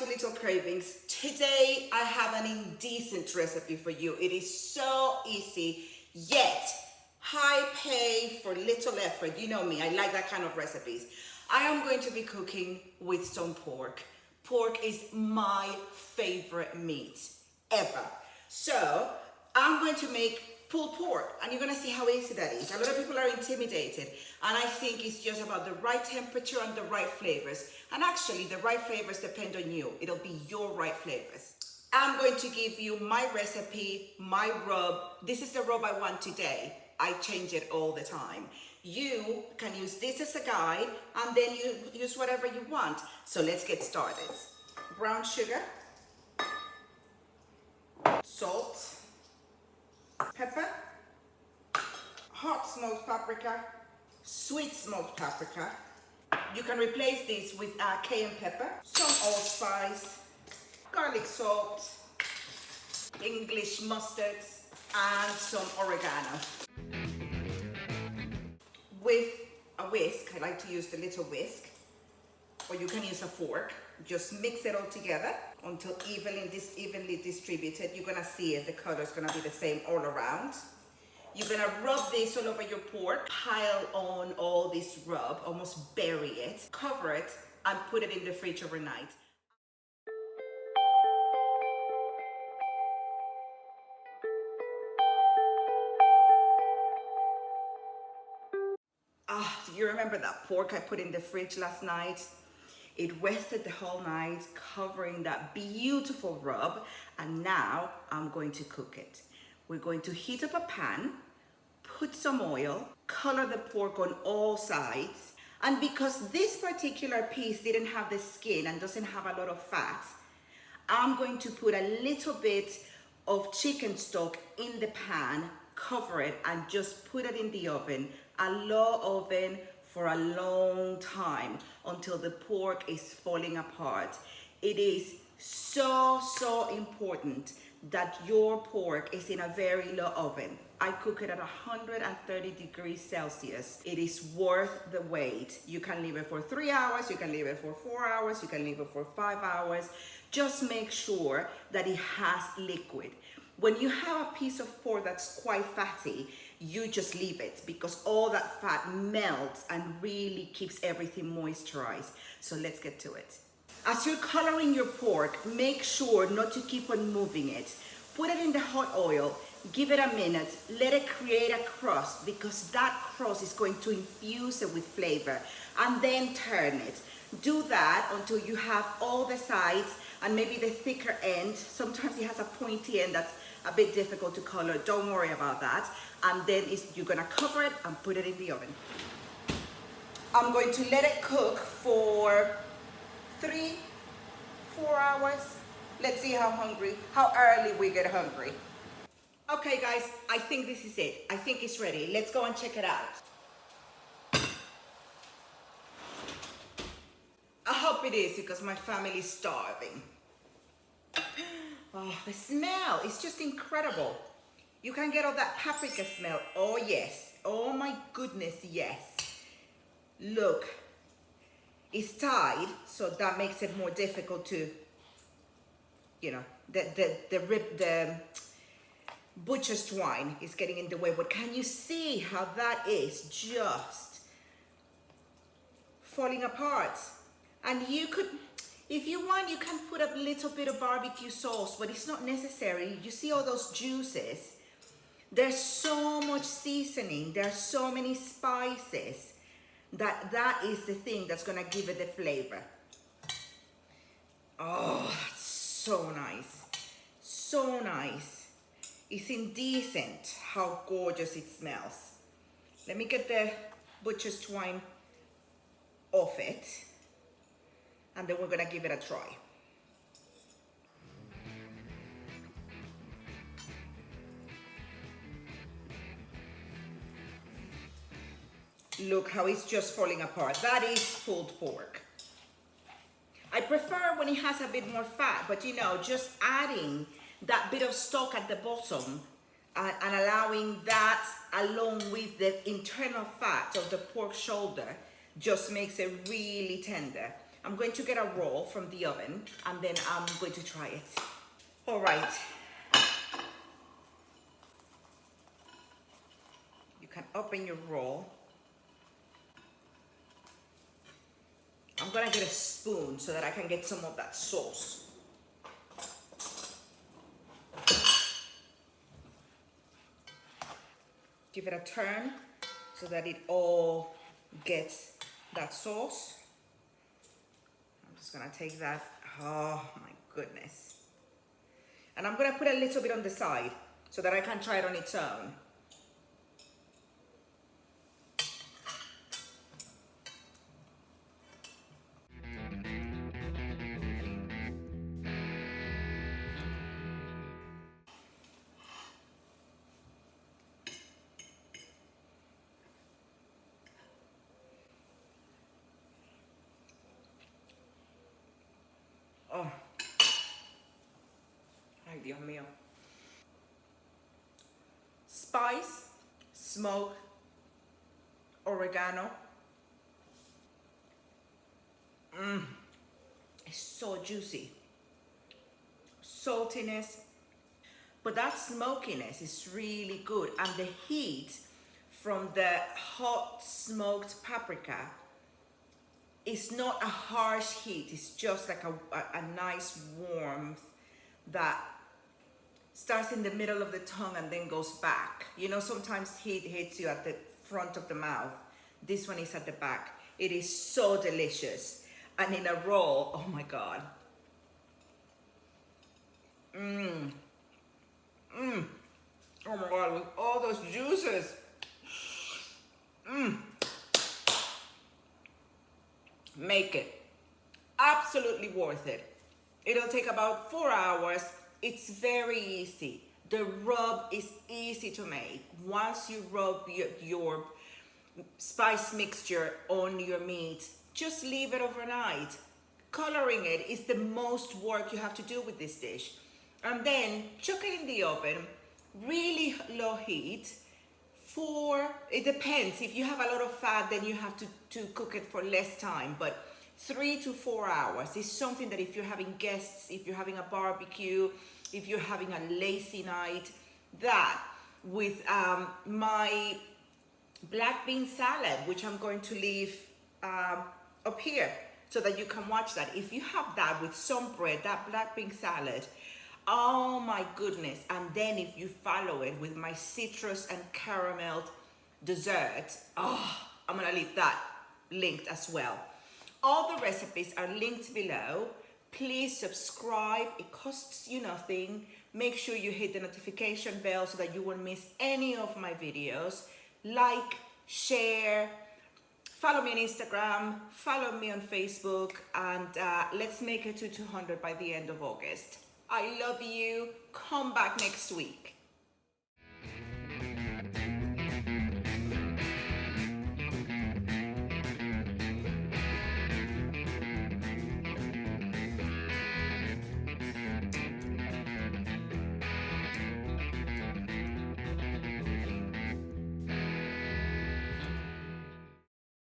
to Little Cravings. Today I have an indecent recipe for you. It is so easy, yet high pay for little effort. You know me, I like that kind of recipes. I am going to be cooking with some pork. Pork is my favorite meat ever. So I'm going to make pulled pork, and you're gonna see how easy that is. A lot of people are intimidated, and I think it's just about the right temperature and the right flavors. And actually, the right flavors depend on you. It'll be your right flavors. I'm going to give you my recipe, my rub. This is the rub I want today. I change it all the time. You can use this as a guide, and then you use whatever you want. So let's get started. Brown sugar, salt, pepper, hot smoked paprika, sweet smoked paprika. You can replace this with cayenne pepper, some allspice, garlic salt, English mustard, and some oregano. With a whisk, I like to use the little whisk, or you can use a fork. Just mix it all together until evenly distributed. You're gonna see it, the color's gonna be the same all around. You're gonna rub this all over your pork, pile on all this rub, almost bury it, cover it, and put it in the fridge overnight. Do you remember that pork I put in the fridge last night? It rested the whole night, covering that beautiful rub, and now I'm going to cook it. We're going to heat up a pan, put some oil, color the pork on all sides, and because this particular piece didn't have the skin and doesn't have a lot of fat, I'm going to put a little bit of chicken stock in the pan, cover it, and just put it in the oven, a low oven, for a long time until the pork is falling apart. It is so important that your pork is in a very low oven. I cook it at 130 degrees Celsius. It is worth the wait. You can leave it for 3 hours, you can leave it for 4 hours, you can leave it for 5 hours. Just make sure that it has liquid. When you have a piece of pork that's quite fatty, you just leave it because all that fat melts and really keeps everything moisturized. So let's get to it. As you're coloring your pork, make sure not to keep on moving it. Put it in the hot oil, give it a minute, let it create a crust because that crust is going to infuse it with flavor, and then turn it. Do that until you have all the sides and maybe the thicker end. Sometimes it has a pointy end that's a bit difficult to color. Don't worry about that. And then you're gonna cover it and put it in the oven. I'm going to let it cook for 3-4 hours. Let's see how early we get hungry. Okay guys, I think this is it. I think it's ready. Let's go and check it out. I hope it is because my family is starving. Oh, the smell is just incredible. You can get all that paprika smell. Oh yes, oh my goodness, yes. Look, it's tied, so that makes it more difficult to, you know, the butcher's twine is getting in the way. But can you see how that is just falling apart? And you could, if you want, you can put a little bit of barbecue sauce, but it's not necessary. You see all those juices? There's so much seasoning. There's so many spices that is the thing that's gonna give it the flavor. Oh, that's so nice. So nice. It's indecent how gorgeous it smells. Let me get the butcher's twine off it, and then we're gonna give it a try. Look how it's just falling apart. That is pulled pork. I prefer when it has a bit more fat, but you know, just adding that bit of stock at the bottom and allowing that along with the internal fat of the pork shoulder just makes it really tender. I'm going to get a roll from the oven and then I'm going to try it. All right. You can open your roll. I'm gonna get a spoon so that I can get some of that sauce. Give it a turn so that it all gets that sauce. I'm just gonna take that. Oh my goodness. And I'm gonna put a little bit on the side so that I can try it on its own. Oh, ay Dios mío. Spice, smoke, oregano. It's so juicy. Saltiness, but that smokiness is really good, and the heat from the hot smoked paprika is not a harsh heat. It's just like a nice warmth that starts in the middle of the tongue and then goes back. You know, sometimes heat hits you at the front of the mouth. This one is at the back. It is so delicious. And in a roll, oh my God. Oh my God, with all those juices. Make it. Absolutely worth it. It'll take about 4 hours. It's very easy. The rub is easy to make. Once you rub your spice mixture on your meat, just leave it overnight. Coloring it is the most work you have to do with this dish. And then chuck it in the oven, really low heat, it depends. If you have a lot of fat, then you have to cook it for less time, but 3 to 4 hours is something that if you're having guests, if you're having a barbecue, if you're having a lazy night, that with my black bean salad, which I'm going to leave up here so that you can watch that. If you have that with some bread, that black bean salad, oh my goodness. And then if you follow it with my citrus and caramel dessert, oh, I'm gonna leave that linked as well. All the recipes are linked below. Please subscribe, it costs you nothing. Make sure you hit the notification bell so that you won't miss any of my videos. Like, share, follow me on Instagram, follow me on Facebook, and let's make it to 200 by the end of August. I love you. Come back next week.